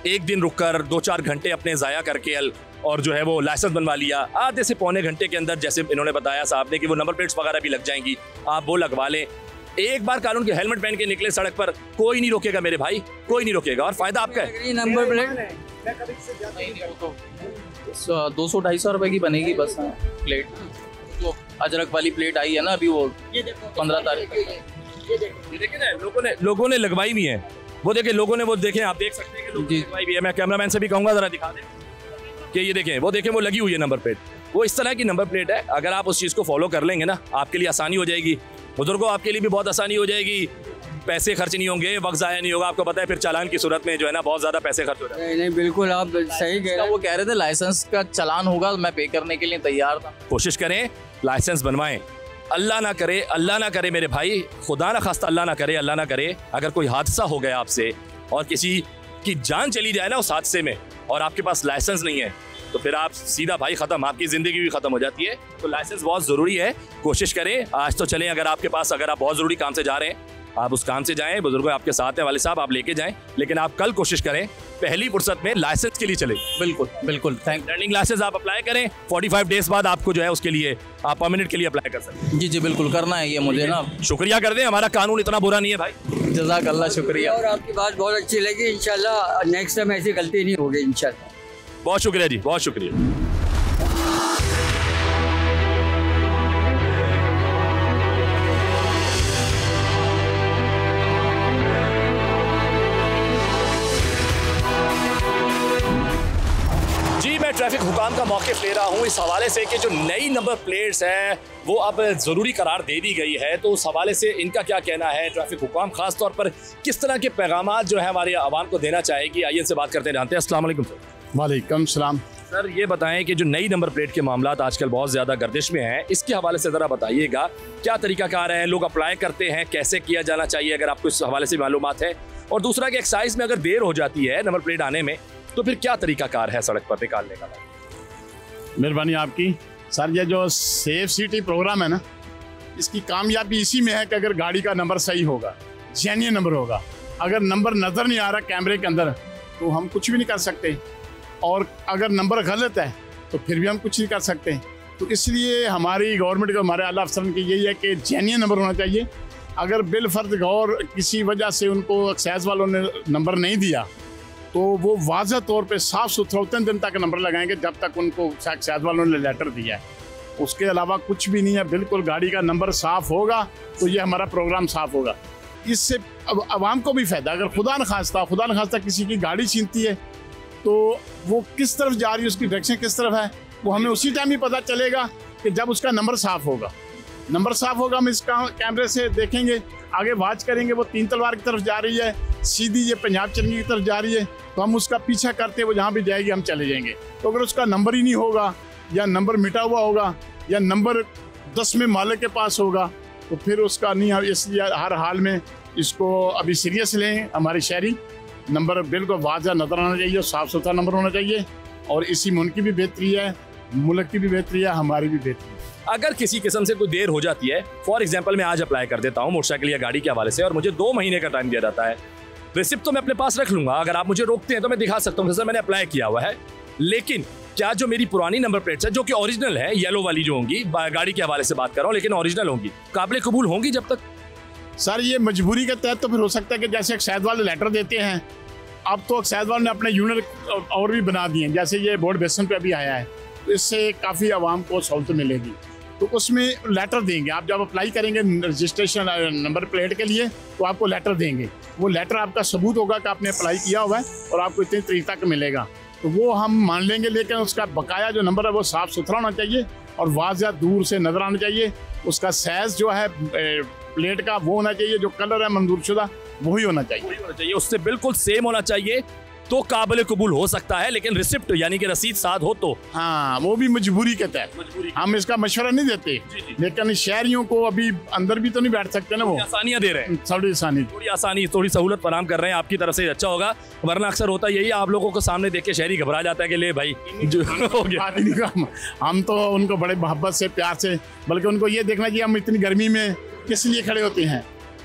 एक दिन रुक कर 2-4 घंटे अपने ज़ाया करके और जो है वो लाइसेंस बनवा लिया, आधे से पौने घंटे के अंदर, जैसे इन्होंने बताया साहब ने कि वो नंबर प्लेट्स वगैरह भी लग जाएंगी, आप वो लगवा लें। एक बार कानून के हेलमेट पहन के निकले सड़क पर, कोई नहीं रोकेगा मेरे भाई, कोई नहीं रोकेगा, और फायदा आपका है। नंबर प्लेट 200-250 रुपए की बनेगी बस। प्लेट तो अजरक वाली प्लेट आई है ना अभी, वो 15 तारीख। ये देखिए ना, लोगों ने लगवाई भी है, वो देखें, लोगों ने वो देखें, आप देख सकते हैं कि लोगों ने लगवाई भी है। मैं कैमरामैन से भी कहूँगा जरा दिखा दें कि ये देखें, वो लगी हुई है नंबर प्लेट, वो इस तरह की नंबर प्लेट है। अगर आप उस चीज़ को फॉलो कर लेंगे ना, आपके लिए आसानी हो जाएगी, बुजुर्गों आपके लिए भी बहुत आसानी हो जाएगी, पैसे खर्च नहीं होंगे, वक्त ज़ाया नहीं होगा। आपको पता है फिर चालान की सूरत में जो है ना बहुत ज़्यादा पैसे खर्च हो जाते हैं। नहीं बिल्कुल आप सही कह रहे हैं। वो कह रहे थे लाइसेंस का चालान होगा, मैं पे करने के लिए तैयार था। कोशिश करें लाइसेंस बनवाएं, अल्लाह ना करे मेरे भाई, खुदा ना खास्ता अल्लाह ना करे अगर कोई हादसा हो गया आपसे और किसी की जान चली जाए ना उस हादसे में, और आपके पास लाइसेंस नहीं है, तो फिर आप सीधा भाई ख़त्म, आपकी ज़िंदगी भी ख़त्म हो जाती है। तो लाइसेंस बहुत ज़रूरी है, कोशिश करें। आज तो चलें, अगर आपके पास, अगर आप बहुत ज़रूरी काम से जा रहे हैं, आप उस काम से जाएं, बुजुर्गों आपके साथ हैं, वाले साहब आप लेके जाएं, लेकिन आप कल कोशिश करें पहली फुर्सत में लाइसेंस के लिए चले। बिल्कुल थैंक। लर्निंग लाइसेंस आप अप्लाई करें, 45 डेज बाद आपको जो है उसके लिए आप परमानेंट के लिए अप्लाई कर सकते हैं। जी बिल्कुल करना है ये मुझे ना। शुक्रिया कर दें, हमारा कानून इतना बुरा नहीं है भाई। जज़ाकल्लाह, शुक्रिया। और आपकी बात बहुत अच्छी लगी, इंशाल्लाह नेक्स्ट टाइम ऐसी गलती नहीं होगी इंशाल्लाह। बहुत शुक्रिया जी, बहुत शुक्रिया। ट्रैफिक हुकाम का मौक़िफ़ ले रहा हूँ इस हवाले से कि जो नई नंबर प्लेट्स हैं वो अब ज़रूरी करार दे दी गई है, तो उस हवाले से इनका क्या कहना है। ट्रैफिक हुकाम ख़ास तौर पर किस तरह के पैगामात जो है हमारे आवाम को देना चाहेगी, आइए इनसे बात करते जानते हैं। अस्सलाम वालेकुम सर। वालेकुम सलाम। सर ये बताएं कि जो नई नंबर प्लेट के मामलात आजकल बहुत ज़्यादा गर्दिश में हैं, इसके हवाले से ज़रा बताइएगा क्या तरीक़ाकार है, लोग अप्लाई करते हैं, कैसे किया जाना चाहिए अगर आपको इस हवाले से मालूमात है। और दूसरा कि एक्साइज में अगर देर हो जाती है नंबर प्लेट आने में तो फिर क्या तरीक़ाकार है सड़क पर निकालने का। मेहरबानी आपकी। सर ये जो सेफ सिटी प्रोग्राम है ना, इसकी कामयाबी इसी में है कि अगर गाड़ी का नंबर सही होगा, जेन्युइन नंबर होगा। अगर नंबर नज़र नहीं आ रहा कैमरे के अंदर तो हम कुछ भी नहीं कर सकते, और अगर नंबर गलत है तो फिर भी हम कुछ नहीं कर सकते। तो इसलिए हमारी गवर्नमेंट को, हमारे आला अफसर की यही है कि जेन्युइन नंबर होना चाहिए। अगर बिलफर्ज और किसी वजह से उनको एक्साइज वालों ने नंबर नहीं दिया तो वो वाज़ह तौर पे साफ़ सुथरा उतने दिन तक नंबर लगाएंगे जब तक उनको एक्साइज वालों ने लेटर दिया है। उसके अलावा कुछ भी नहीं है। बिल्कुल गाड़ी का नंबर साफ़ होगा तो ये हमारा प्रोग्राम साफ़ होगा। इससे अब आवाम को भी फ़ायदा। अगर खुदा न खास्ता किसी की गाड़ी छीनती है तो वो किस तरफ जा रही है, उसकी डायरेक्शन किस तरफ है, वो हमें उसी टाइम ही पता चलेगा कि जब उसका नंबर साफ़ होगा। नंबर साफ़ होगा, हम इसका कैमरे से देखेंगे, आगे वॉच करेंगे वो 3 तलवार की तरफ जा रही है, सीधी ये पंजाब चंगी की तरफ जा रही है, तो हम उसका पीछा करते वो जहाँ भी जाएगी हम चले जाएंगे। तो अगर उसका नंबर ही नहीं होगा या नंबर मिटा हुआ होगा या नंबर 10 में मालिक के पास होगा तो फिर उसका नहीं। इसलिए हर हाल में इसको अभी सीरियस लें। हमारे शहरी नंबर बिल्कुल वाज़ह नज़र आना चाहिए, साफ़ सुथरा नंबर होना चाहिए, और इसी में उनकी भी बेहतरी है, मुल्क की भी बेहतरी है, हमारी भी बेहतरी है। अगर किसी किस्म से कोई देर हो जाती है, फॉर एग्जांपल मैं आज अप्लाई कर देता हूँ मोटरसाइकिल या गाड़ी के हवाले से और मुझे 2 महीने का टाइम दिया जाता है, रिसिप्ट तो मैं अपने पास रख लूंगा, अगर आप मुझे रोकते हैं तो मैं दिखा सकता हूँ सर मैंने अप्लाई किया हुआ है। लेकिन क्या जो मेरी पुरानी नंबर प्लेट्स है जो कि ओरिजिनल है, येलो वाली जो होंगी, गाड़ी के हवाले से बात कर रहा हूँ, लेकिन ओरिजिनल होंगी, काबिल कबूल होंगी जब तक? सर ये मजबूरी के तहत तो फिर हो सकता है कि जैसे एक्साइज वाले लेटर देते हैं, अब तो एक्साइज वाले ने अपने यूनिट और भी बना दिए हैं, जैसे ये बोर्ड बेसन पे अभी आया है, तो इससे काफ़ी आवाम को सहूलत मिलेगी। तो उसमें लेटर देंगे, आप जब अप्लाई करेंगे रजिस्ट्रेशन नंबर प्लेट के लिए तो आपको लेटर देंगे। वो लेटर आपका सबूत होगा कि आपने अप्लाई किया हुआ है और आपको इतनी तारीख तक मिलेगा, तो वो हम मान लेंगे। लेकिन उसका बकाया जो नंबर है वो साफ़ सुथरा होना चाहिए और वाज़ह दूर से नज़र आना चाहिए। उसका साइज़ जो है प्लेट का वो होना चाहिए, जो कलर है मंजूर शुदा वही होना चाहिए, उससे बिल्कुल सेम होना चाहिए, तो काबिल कबूल हो सकता है। लेकिन रिसिप्ट यानी कि रसीद साथ हो तो हाँ, वो भी मजबूरी के तहत। हम इसका मशवरा नहीं देते, लेकिन शहरियों को अभी अंदर भी तो नहीं बैठ सकते ना, वो आसानियाँ दे रहे हैं, थोड़ी आसानी थोड़ी सहूलत फराम कर रहे हैं आपकी तरफ से, अच्छा होगा। वरना अक्सर होता यही है, आप लोगों को सामने देख के शहरी घबरा जाता है कि ले भाई जो हो गया। हम तो उनको बड़े मोहब्बत से, प्यार से, बल्कि उनको ये देखना कि हम इतनी गर्मी में किस लिए खड़े होते हैं।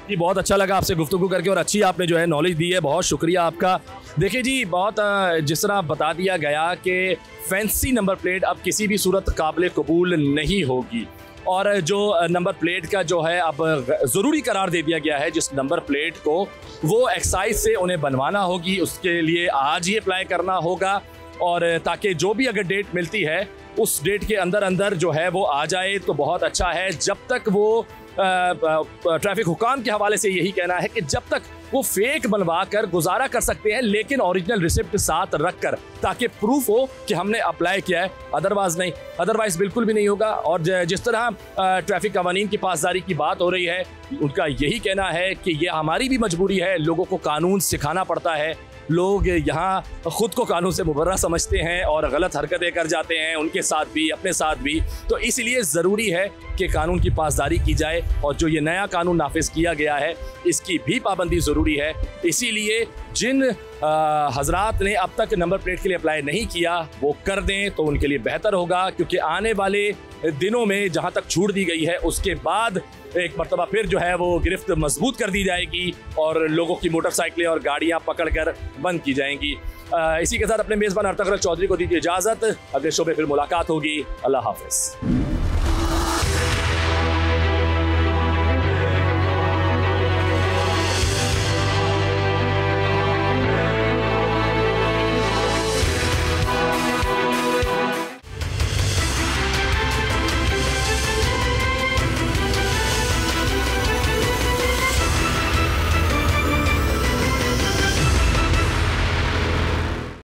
जी बहुत अच्छा लगा आपसे गुफ्तगू करके और अच्छी आपने जो है नॉलेज दी है, बहुत शुक्रिया आपका। देखिए जी, बहुत जिस तरह बता दिया गया कि फैंसी नंबर प्लेट अब किसी भी सूरत काबिल कबूल नहीं होगी, और जो नंबर प्लेट का जो है अब ज़रूरी करार दे दिया गया है जिस नंबर प्लेट को, वो एक्साइज से उन्हें बनवाना होगी। उसके लिए आज ही अप्लाई करना होगा, और ताकि जो भी अगर डेट मिलती है उस डेट के अंदर अंदर जो है वो आ जाए तो बहुत अच्छा है। जब तक वो ट्रैफिक हुकाम के हवाले से यही कहना है कि जब तक वो फेक बनवा कर गुजारा कर सकते हैं, लेकिन ओरिजिनल रिसिप्ट साथ रख कर, ताकि प्रूफ हो कि हमने अप्लाई किया है, अदरवाइज बिल्कुल भी नहीं होगा। और जिस तरह ट्रैफिक कवानीन की पासदारी की बात हो रही है, उनका यही कहना है कि ये हमारी भी मजबूरी है, लोगों को कानून सिखाना पड़ता है। लोग यहाँ खुद को कानून से मुबर्रा समझते हैं और गलत हरकतें कर जाते हैं, उनके साथ भी अपने साथ भी। तो इसलिए ज़रूरी है कि कानून की पासदारी की जाए, और जो ये नया कानून नाफिज किया गया है इसकी भी पाबंदी ज़रूरी है। इसीलिए जिन हजरात ने अब तक नंबर प्लेट के लिए अप्लाई नहीं किया वो कर दें तो उनके लिए बेहतर होगा, क्योंकि आने वाले दिनों में जहाँ तक छूट दी गई है उसके बाद एक मरतबा फिर जो है वो गिरफ्त मजबूत कर दी जाएगी और लोगों की मोटरसाइकिलें और गाड़ियाँ पकड़ कर बंद की जाएंगी। इसी के साथ अपने मेज़बान अर्तगरल चौधरी को दीजिए इजाज़त। अगले शो में फिर मुलाकात होगी। अल्लाह हाफ़िज़।